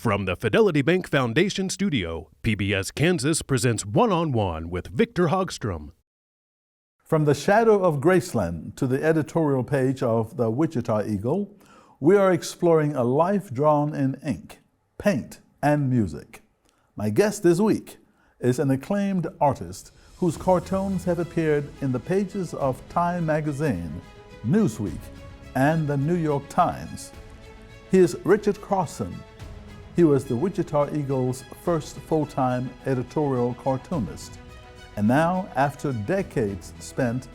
From the Fidelity Bank Foundation studio, PBS Kansas presents One-on-One with Victor Hogstrom. From the shadow of Graceland to the editorial page of the Wichita Eagle, we are exploring a life drawn in ink, paint, and music. My guest this week is an acclaimed artist whose cartoons have appeared in the pages of Time magazine, Newsweek, and the New York Times. He is Richard Crowson. He was the Wichita Eagle's first full-time editorial cartoonist. And now, after decades spent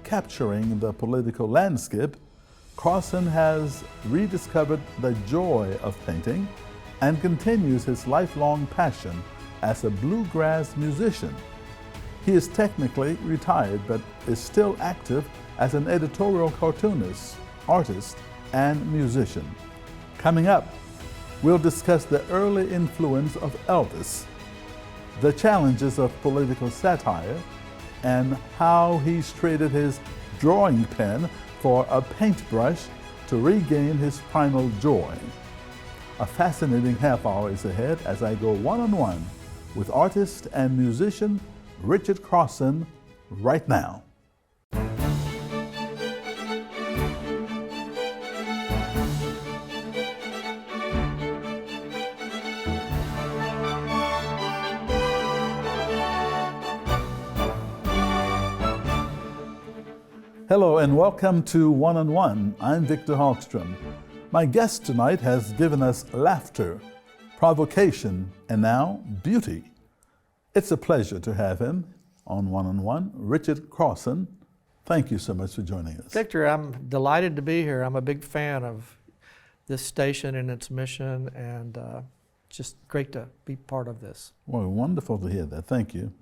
capturing the political landscape, Crowson has rediscovered the joy of painting and continues his lifelong passion as a bluegrass musician. He is technically retired, but is still active as an editorial cartoonist, artist, and musician. Coming up, we'll discuss the early influence of Elvis, the challenges of political satire, and how he's traded his drawing pen for a paintbrush to regain his primal joy. A fascinating half hour is ahead as I go one-on-one with artist and musician Richard Crowson right now. Hello and welcome to One-on-One. I'm Victor Hogstrom. My guest tonight has given us laughter, provocation, and now beauty. It's a pleasure to have him on One-on-One. Richard Crowson, thank you so much for joining us. Victor, I'm delighted to be here. I'm a big fan of this station and its mission, and just great to be part of this. Well, wonderful to hear that. Thank you.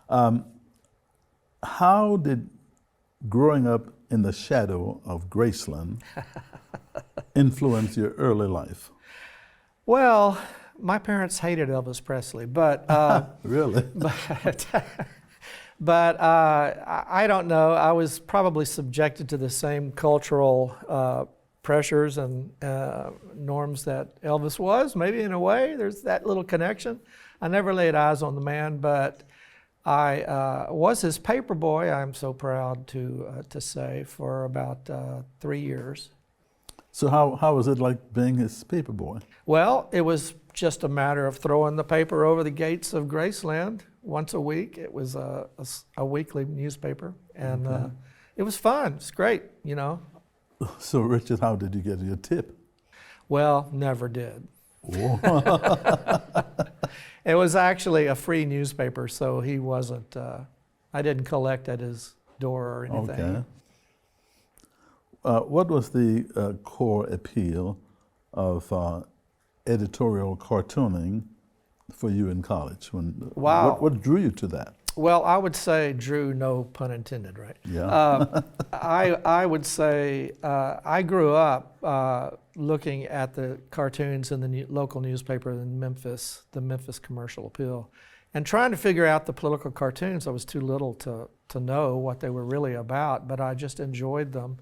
How did growing up in the shadow of Graceland influence your early life? Well, my parents hated Elvis Presley, but really? But I don't know. I was probably subjected to the same cultural pressures and norms that Elvis was. Maybe in a way, there's that little connection. I never laid eyes on the man, but I was his paper boy, I'm so proud to say, for about 3 years. So how was it like being his paper boy? Well, it was just a matter of throwing the paper over the gates of Graceland once a week. It was a weekly newspaper, and okay. It was fun. It's great, you know. So Richard, how did you get your tip? Well, never did. It was actually a free newspaper, so he wasn't, I didn't collect at his door or anything. Okay. What was the core appeal of editorial cartooning for you in college? Wow. What drew you to that? Well, I would say drew, no pun intended, right? Yeah. I would say I grew up looking at the cartoons in the local newspaper in Memphis, the Memphis Commercial Appeal, and trying to figure out the political cartoons. I was too little to know what they were really about, but I just enjoyed them.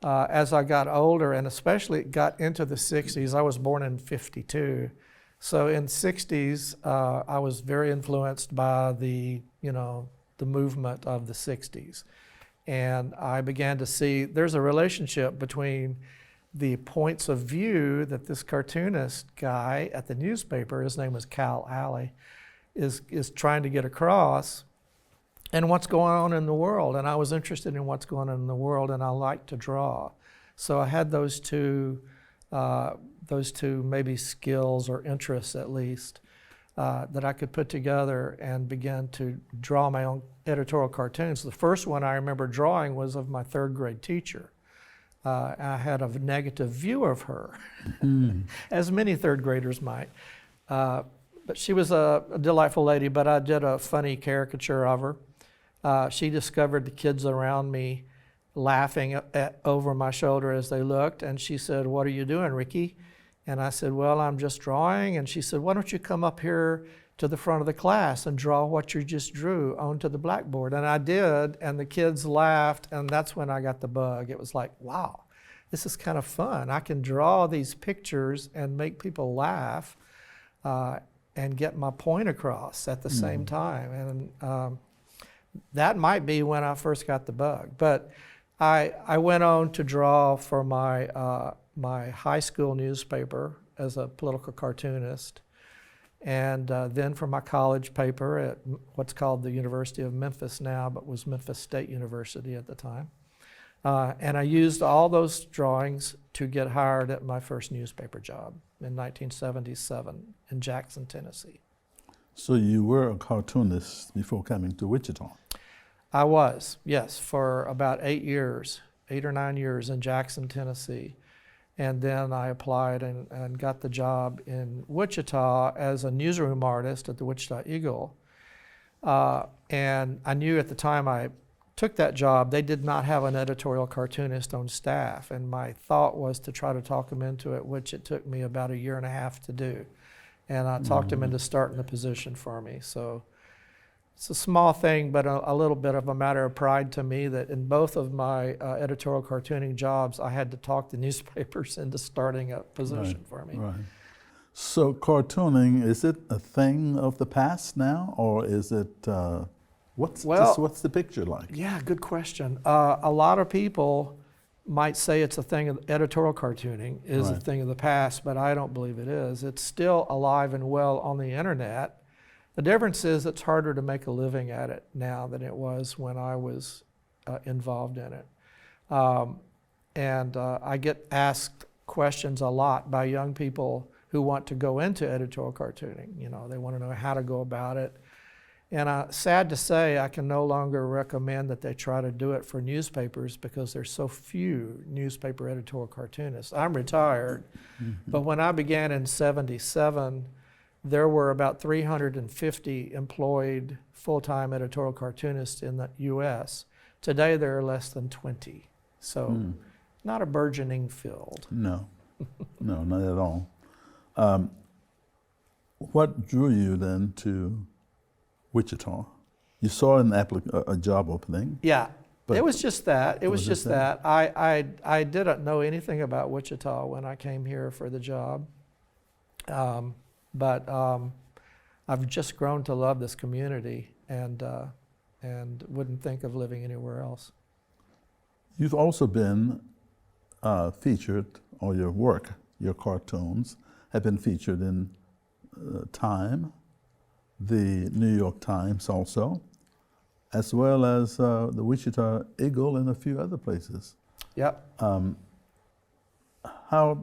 As I got older, and especially got into the 60s, I was born in 52. So in 60s, I was very influenced by the movement of the 60s. And I began to see there's a relationship between the points of view that this cartoonist guy at the newspaper, his name was Cal Alley, is trying to get across, and what's going on in the world. And I was interested in what's going on in the world, and I like to draw. So I had those two maybe skills or interests at least that I could put together and begin to draw my own editorial cartoons. The first one I remember drawing was of my third grade teacher. I had a negative view of her, as many third graders might. But she was a delightful lady, but I did a funny caricature of her. She discovered the kids around me laughing over my shoulder as they looked, and she said, "What are you doing, Ricky?" And I said, "Well, I'm just drawing." And she said, "Why don't you come up here to the front of the class and draw what you just drew onto the blackboard?" And I did, and the kids laughed, and that's when I got the bug. It was like, wow, this is kind of fun. I can draw these pictures and make people laugh and get my point across at the same time. And that might be when I first got the bug. But I went on to draw for my high school newspaper as a political cartoonist, and then for my college paper at what's called the University of Memphis now, but was Memphis State University at the time. And I used all those drawings to get hired at my first newspaper job in 1977 in Jackson, Tennessee. So you were a cartoonist before coming to Wichita? I was, yes, for about 8 or 9 years in Jackson, Tennessee. And then I applied and got the job in Wichita as a newsroom artist at the Wichita Eagle. And I knew at the time I took that job, they did not have an editorial cartoonist on staff. And my thought was to try to talk them into it, which it took me about 1.5 years to do. And I talked them into starting the position for me. So it's a small thing, but a little bit of a matter of pride to me that in both of my editorial cartooning jobs, I had to talk the newspapers into starting a position for me. Right. So cartooning, is it a thing of the past now, or is it, what's the picture like? Yeah, good question. A lot of people might say it's a thing of editorial cartooning is a thing of the past, but I don't believe it is. It's still alive and well on the internet. The difference is it's harder to make a living at it now than it was when I was involved in it. I get asked questions a lot by young people who want to go into editorial cartooning. You know, they want to know how to go about it. And sad to say, I can no longer recommend that they try to do it for newspapers because there's so few newspaper editorial cartoonists. I'm retired, but when I began in '77, there were about 350 employed full-time editorial cartoonists in the U.S. Today, there are less than 20. So not a burgeoning field. No, no, not at all. What drew you then to Wichita? You saw a job opening. Yeah, it was just that. It was just that. I didn't know anything about Wichita when I came here for the job. But I've just grown to love this community and wouldn't think of living anywhere else. You've also been featured, or your work, your cartoons, have been featured in Time, the New York Times also, as well as the Wichita Eagle and a few other places. Yep. How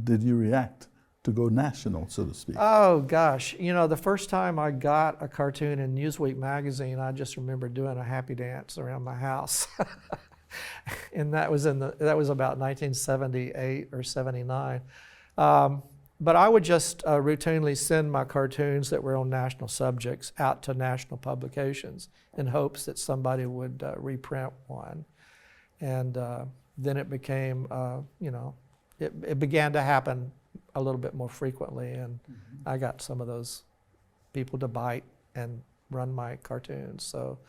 did you react to go national, so to speak? Oh gosh, you know, the first time I got a cartoon in Newsweek magazine, I just remember doing a happy dance around my house. And that was about 1978 or 79. But I would just routinely send my cartoons that were on national subjects out to national publications in hopes that somebody would reprint one. And then it became, it began to happen a little bit more frequently, and I got some of those people to bite and run my cartoons. So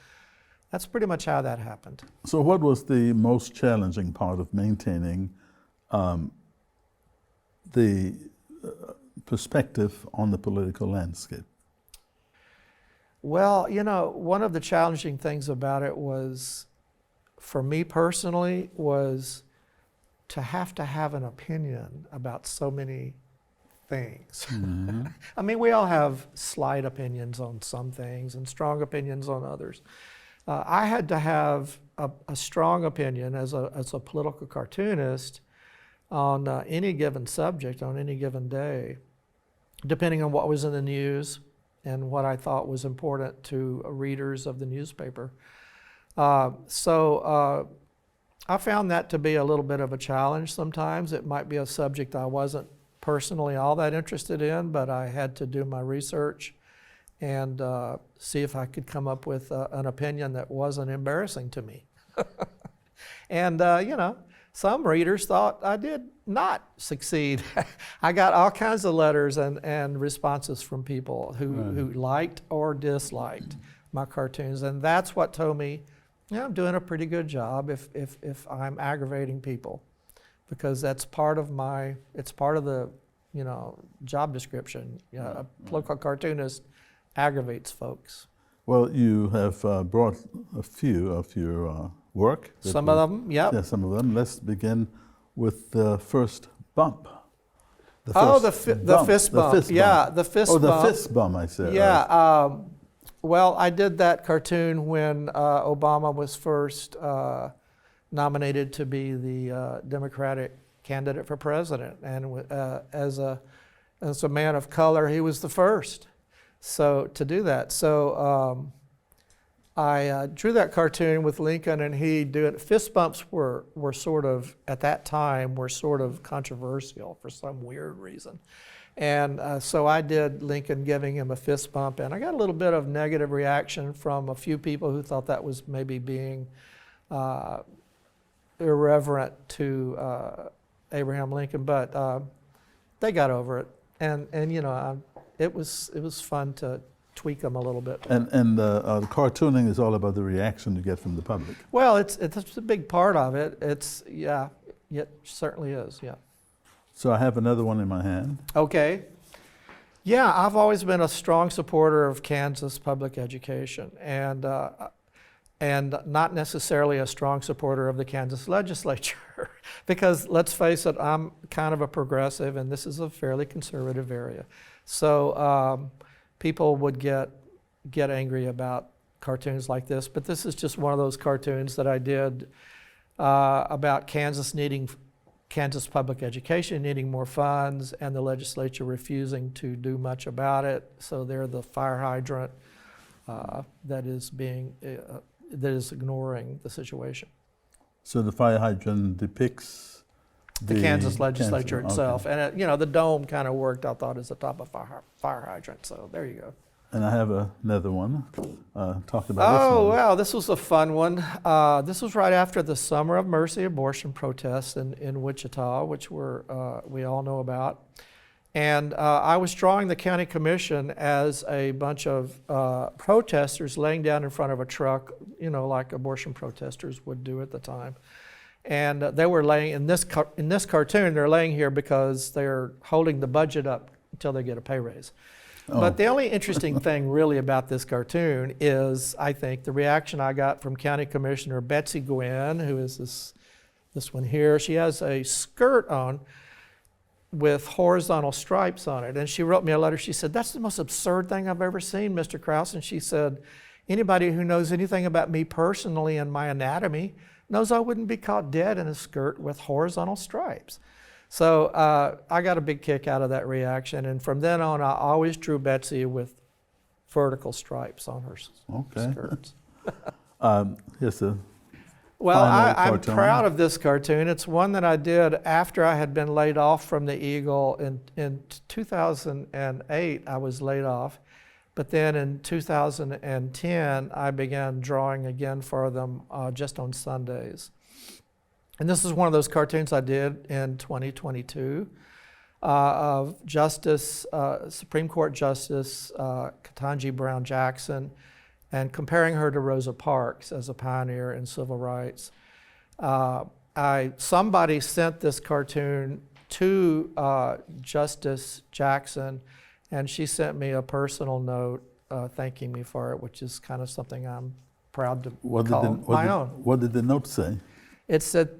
that's pretty much how that happened. So what was the most challenging part of maintaining the perspective on the political landscape? Well, you know, one of the challenging things about it was, for me personally, was to have an opinion about so many things. I mean, we all have slight opinions on some things and strong opinions on others. I had to have a strong opinion as a political cartoonist on any given subject on any given day, depending on what was in the news and what I thought was important to readers of the newspaper. So I found that to be a little bit of a challenge sometimes. It might be a subject I wasn't personally all that interested in, but I had to do my research and see if I could come up with an opinion that wasn't embarrassing to me. And, you know, some readers thought I did not succeed. I got all kinds of letters and responses from people who liked or disliked my cartoons, and that's what told me, yeah, I'm doing a pretty good job if I'm aggravating people. because that's part of it's part of the, job description. A political cartoonist aggravates folks. Well, you have brought a few of your work. Some of them, yep. Yeah, some of them. Let's begin with the first bump. The fist bump. Yeah, the fist bump. Oh, the fist bump, I said. Yeah. Well, I did that cartoon when Obama was first nominated to be the Democratic candidate for president, and as a man of color, he was the first. So to do that, I drew that cartoon with Lincoln, and he did. Fist bumps were sort of at that time were sort of controversial for some weird reason, and so I did Lincoln giving him a fist bump, and I got a little bit of negative reaction from a few people who thought that was maybe being irreverent to Abraham Lincoln, but they got over it, and it was fun to tweak them a little bit. And the cartooning is all about the reaction you get from the public. Well, it's a big part of it. It certainly is, yeah. So I have another one in my hand. Okay. Yeah, I've always been a strong supporter of Kansas public education, and not necessarily a strong supporter of the Kansas legislature, because let's face it, I'm kind of a progressive, and this is a fairly conservative area. So people would get angry about cartoons like this, but this is just one of those cartoons that I did about Kansas public education needing more funds, and the legislature refusing to do much about it. So they're the fire hydrant that is ignoring the situation. So the fire hydrant depicts the Kansas legislature itself, okay. And the dome kind of worked, I thought, as the top of a fire hydrant. So there you go. And I have another one. Talk about this one. Oh, wow, this was a fun one. This was right after the Summer of Mercy abortion protests in Wichita, which we all know about. And I was drawing the county commission as a bunch of protesters laying down in front of a truck, like abortion protesters would do at the time. And they were laying in this cartoon. They're laying here because they're holding the budget up until they get a pay raise. Oh. But the only interesting thing really about this cartoon is, I think, the reaction I got from County Commissioner Betsy Gwynn, who is this one here. She has a skirt on with horizontal stripes on it. And she wrote me a letter. She said, "That's the most absurd thing I've ever seen, Mr. Crowson." She said, "Anybody who knows anything about me personally and my anatomy knows I wouldn't be caught dead in a skirt with horizontal stripes." So I got a big kick out of that reaction. And from then on, I always drew Betsy with vertical stripes on her skirts. Here's a Well, I'm proud of this cartoon. It's one that I did after I had been laid off from the Eagle. In 2008, I was laid off. But then in 2010, I began drawing again for them just on Sundays. And this is one of those cartoons I did in 2022 of Supreme Court Justice Ketanji Brown Jackson, and comparing her to Rosa Parks as a pioneer in civil rights. Somebody sent this cartoon to Justice Jackson, and she sent me a personal note thanking me for it, which is kind of something I'm proud to call my own. What did the note say? It said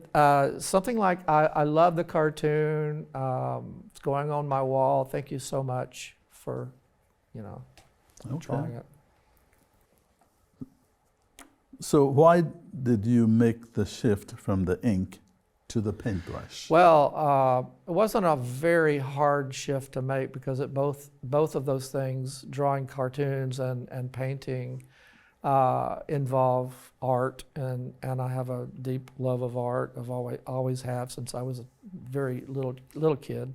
something like, I love the cartoon, it's going on my wall, thank you so much for, drawing it. So why did you make the shift from the ink to the paintbrush? Well, it wasn't a very hard shift to make, because both of those things, drawing cartoons and painting, involve art, and I have a deep love of art. I've always have since I was a very little kid.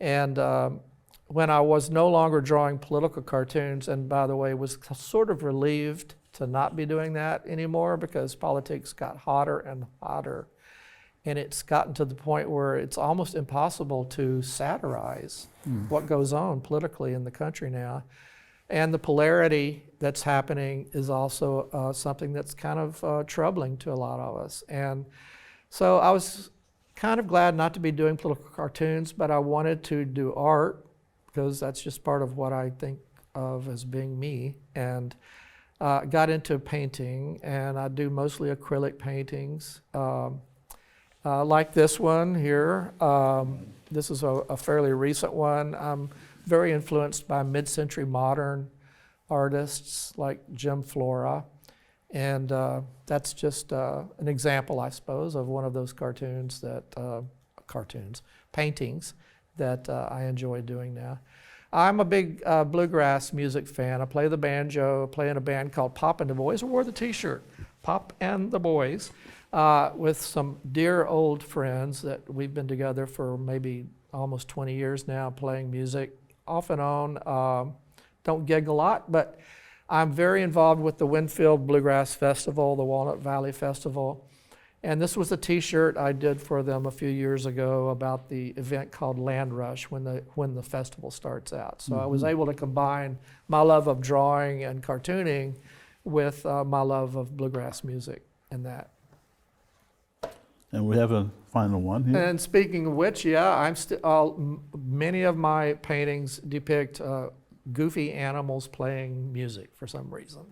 And when I was no longer drawing political cartoons, and by the way, was sort of relieved to not be doing that anymore, because politics got hotter and hotter. And it's gotten to the point where it's almost impossible to satirize what goes on politically in the country now. And the polarity that's happening is also something that's kind of troubling to a lot of us. And so kind of glad not to be doing political cartoons, but I wanted to do art because that's just part of what I think of as being me. And got into painting, and I do mostly acrylic paintings. Like this one here. This is a fairly recent one. I'm very influenced by mid-century modern artists like Jim Flora. And that's just an example, I suppose, of one of those paintings that I enjoy doing now. I'm a big bluegrass music fan. I play the banjo, I play in a band called Pop and the Boys. I wore the t-shirt, Pop and the Boys, with some dear old friends that we've been together for maybe almost 20 years now, playing music off and on. Don't gig a lot, but I'm very involved with the Winfield Bluegrass Festival, the Walnut Valley Festival. And this was a t-shirt I did for them a few years ago about the event called Land Rush when the festival starts out. So I was able to combine my love of drawing and cartooning with my love of bluegrass music and that. And we have a final one here. And speaking of which, yeah, many of my paintings depict goofy animals playing music for some reason.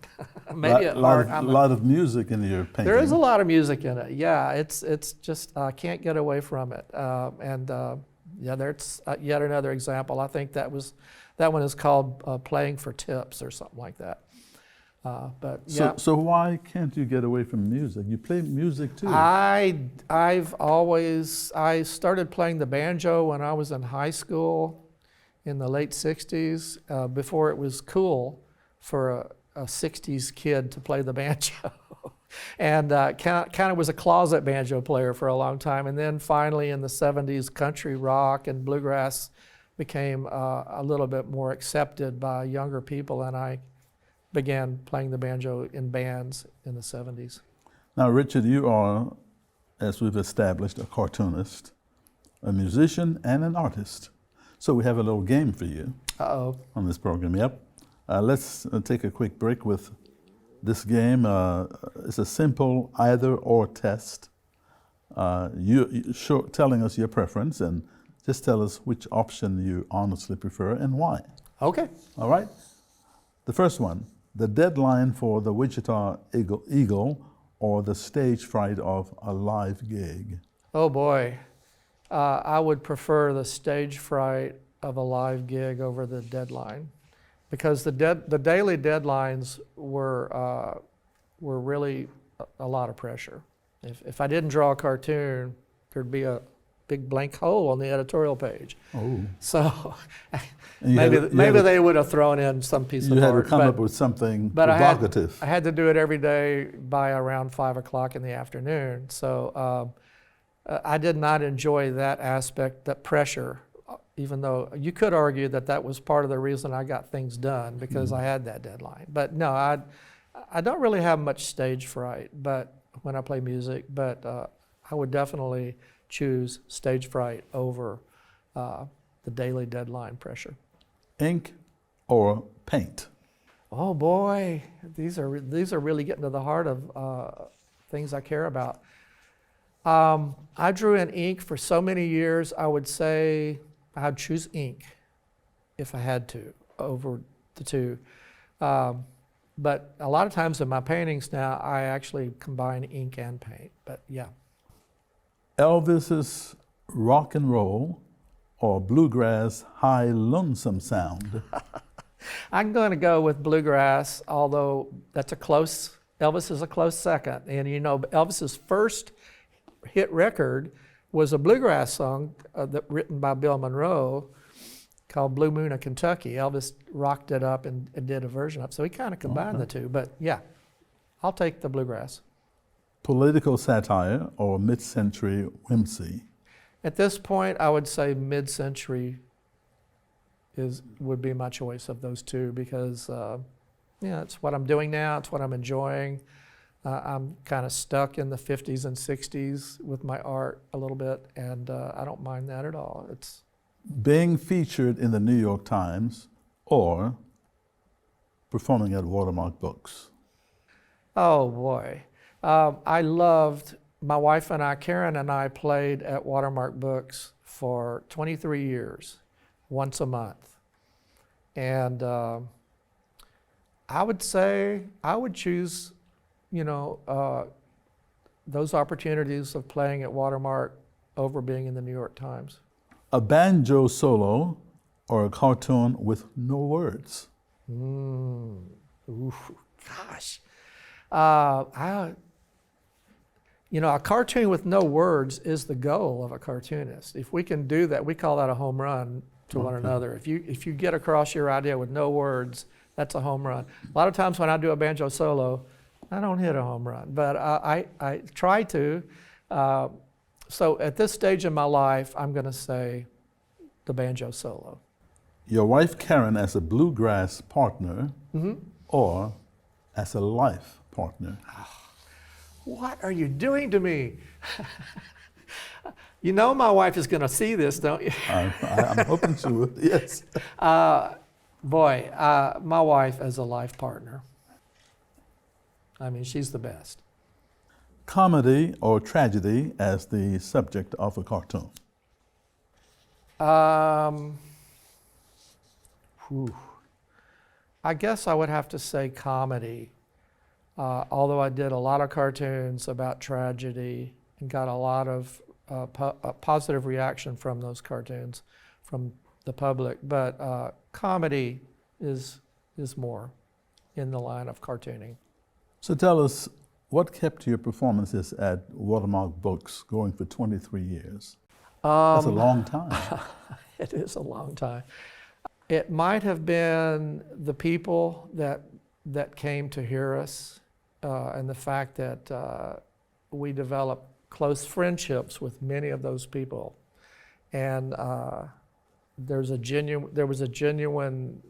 Maybe a lot of music in your painting. There is a lot of music in it. Yeah, it's just I can't get away from it. Yeah, there's yet another example. I think that one is called Playing for Tips or something like that. But yeah. So why can't you get away from music? You play music too. I started playing the banjo when I was in high school in the late 60s, before it was cool for a 60s kid to play the banjo. And kind of was a closet banjo player for a long time. And then finally in the 70s, country rock and bluegrass became a little bit more accepted by younger people, and I began playing the banjo in bands in the 70s. Now, Richard, you are, as we've established, a cartoonist, a musician, and an artist. So we have a little game for you on this program. Yep. Let's take a quick break with this game. It's a simple either-or test. You're telling us your preference, and just tell us which option you honestly prefer and why. Okay. All right. The first one, the deadline for the Wichita Eagle or the stage fright of a live gig? Oh boy. I would prefer the stage fright of a live gig over the deadline, because the daily deadlines were really a lot of pressure. If I didn't draw a cartoon, there'd be a big blank hole on the editorial page. Oh. So maybe they would have thrown in some piece of art. You had to come up with something provocative. I had to do it every day by around 5 o'clock in the afternoon. So I did not enjoy that aspect, that pressure, even though you could argue that was part of the reason I got things done, because I had that deadline. But no, I don't really have much stage fright when I play music, but I would definitely choose stage fright over the daily deadline pressure. Ink or paint? Oh boy, these are really getting to the heart of things I care about. I drew in ink for so many years. I would say I'd choose ink if I had to over the two. But a lot of times in my paintings now, I actually combine ink and paint. But yeah. Elvis's rock and roll or bluegrass high lonesome sound? I'm going to go with bluegrass, although Elvis is a close second. And you know, Elvis's first hit record was a bluegrass song written by Bill Monroe called Blue Moon of Kentucky. Elvis rocked it up and did a version of it. So he kind of combined the two. But yeah, I'll take the bluegrass. Political satire or mid-century whimsy? At this point, I would say mid-century would be my choice of those two, because it's what I'm doing now. It's what I'm enjoying. I'm kind of stuck in the 50s and 60s with my art a little bit, and I don't mind that at all. It's being featured in the New York Times or performing at Watermark Books? Oh boy. I loved my wife and I, Karen and I, played at Watermark Books for 23 years, once a month. And I would say I would choose, those opportunities of playing at Watermark over being in the New York Times. A banjo solo or a cartoon with no words? Ooh, gosh. A cartoon with no words is the goal of a cartoonist. If we can do that, we call that a home run to one another. If you get across your idea with no words, that's a home run. A lot of times when I do a banjo solo, I don't hit a home run, but I try to. So at this stage in my life, I'm going to say the banjo solo. Your wife Karen as a bluegrass partner or as a life partner? What are you doing to me? You know my wife is going to see this, don't you? I'm hoping she will, yes. My wife as a life partner. I mean, she's the best. Comedy or tragedy as the subject of a cartoon? I guess I would have to say comedy. Although I did a lot of cartoons about tragedy and got a lot of positive reaction from those cartoons from the public, but comedy is more in the line of cartooning. So tell us, what kept your performances at Watermark Books going for 23 years? That's a long time. It is a long time. It might have been the people that came to hear us, and the fact that we developed close friendships with many of those people, and there was a genuine,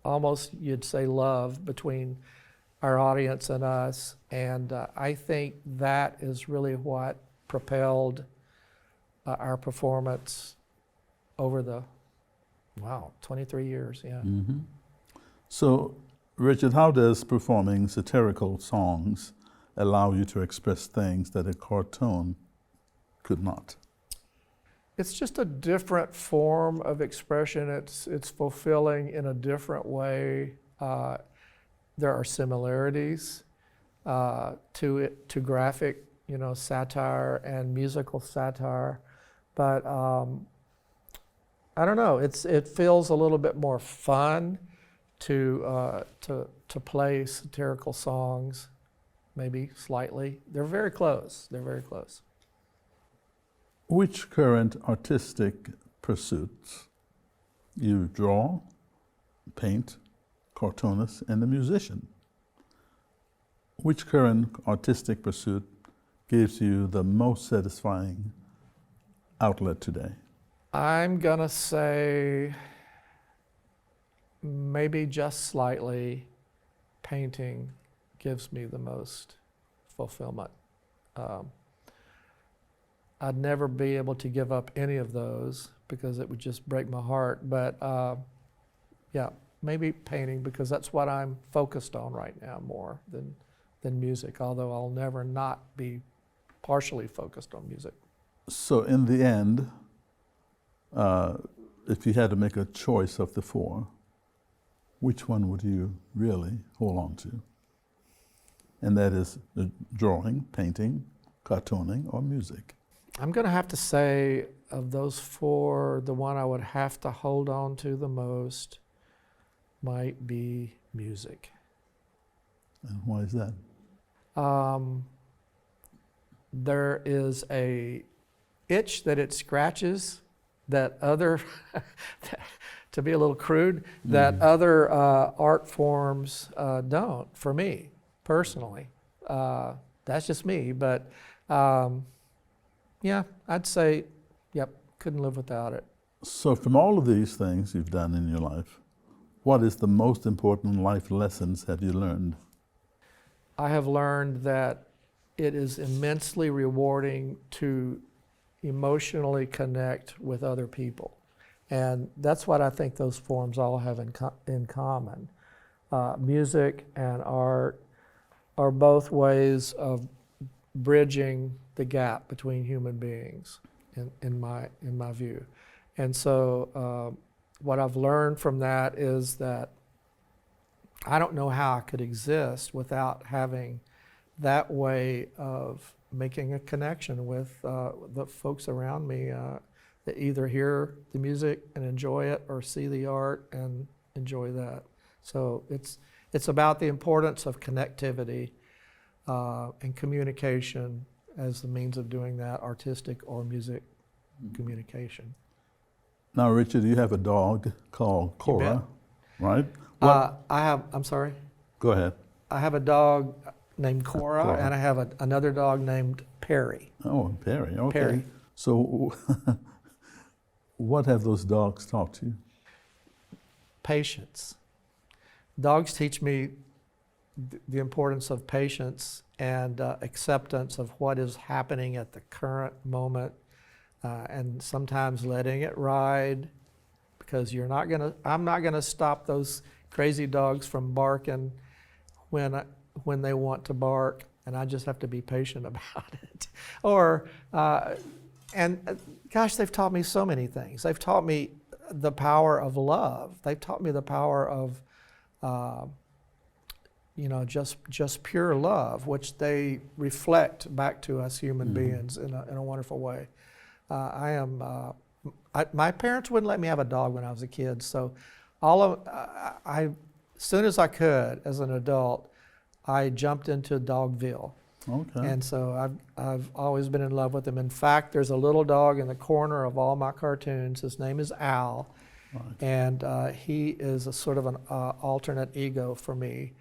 almost you'd say, love between our audience and us, and I think that is really what propelled our performance over the 23 years, yeah. Mm-hmm. So, Richard, how does performing satirical songs allow you to express things that a cartoon could not? It's just a different form of expression. It's fulfilling in a different way. There are similarities to graphic, satire and musical satire, but I don't know. It feels a little bit more fun to play satirical songs, maybe slightly. They're very close. Which current artistic pursuits you draw, paint, cartoonist, and a musician? Which current artistic pursuit gives you the most satisfying outlet today? I'm gonna say maybe just slightly painting gives me the most fulfillment. I'd never be able to give up any of those because it would just break my heart, but maybe painting, because that's what I'm focused on right now more than music, although I'll never not be partially focused on music. So in the end, if you had to make a choice of the four, which one would you really hold on to? And that is drawing, painting, cartooning, or music? I'm going to have to say, of those four, the one I would have to hold on to the most might be music. And why is that? There is a itch that it scratches that other, to be a little crude, that other art forms don't, for me, personally. That's just me, but I'd say, couldn't live without it. So from all of these things you've done in your life, what is the most important life lessons have you learned? I have learned that it is immensely rewarding to emotionally connect with other people. And that's what I think those forms all have in common. Music and art are both ways of bridging the gap between human beings, in my view. And so what I've learned from that is that I don't know how I could exist without having that way of making a connection with the folks around me that either hear the music and enjoy it or see the art and enjoy that. So it's about the importance of connectivity and communication as the means of doing that, artistic or music communication. Now, Richard, you have a dog called Cora, right? I'm sorry? Go ahead. I have a dog named Cora, and I have another dog named Perry. Oh, Perry, okay. Perry. So what have those dogs taught you? Patience. Dogs teach me the importance of patience and acceptance of what is happening at the current moment, and sometimes letting it ride, because I'm not gonna stop those crazy dogs from barking when they want to bark, and I just have to be patient about it. Or gosh, they've taught me so many things. They've taught me the power of love. They've taught me the power of just pure love, which they reflect back to us human beings in a wonderful way. My parents wouldn't let me have a dog when I was a kid, so as soon as I could, as an adult, I jumped into Dogville. Okay. And so I've always been in love with them. In fact, there's a little dog in the corner of all my cartoons. His name is Al, right. And he is a sort of an alternate ego for me,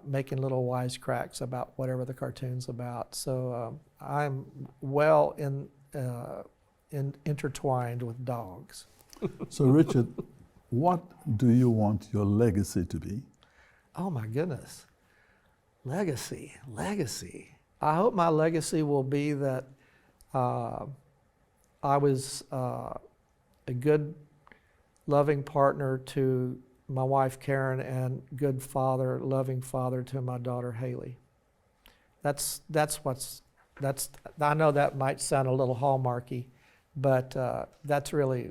making little wisecracks about whatever the cartoon's about. So I'm well intertwined with dogs. So, Richard, what do you want your legacy to be? Oh my goodness. Legacy. I hope my legacy will be that I was a good, loving partner to my wife Karen, and good father, loving father to my daughter Haley. I know that might sound a little hallmarky, but that's really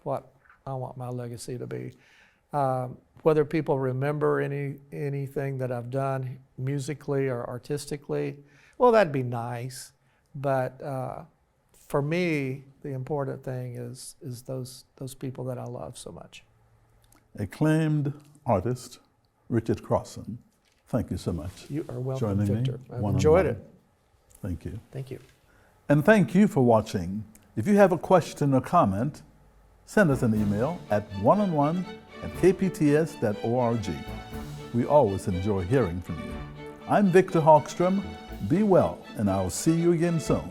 what I want my legacy to be. Whether people remember anything that I've done musically or artistically, well, that'd be nice. But for me, the important thing is those people that I love so much. Acclaimed artist, Richard Crowson. Thank you so much. You are welcome, joining Victor. me I've enjoyed it. Thank you. Thank you. And thank you for watching. If you have a question or comment, send us an email at oneonone@kpts.org. We always enjoy hearing from you. I'm Victor Hogstrom. Be well, and I'll see you again soon.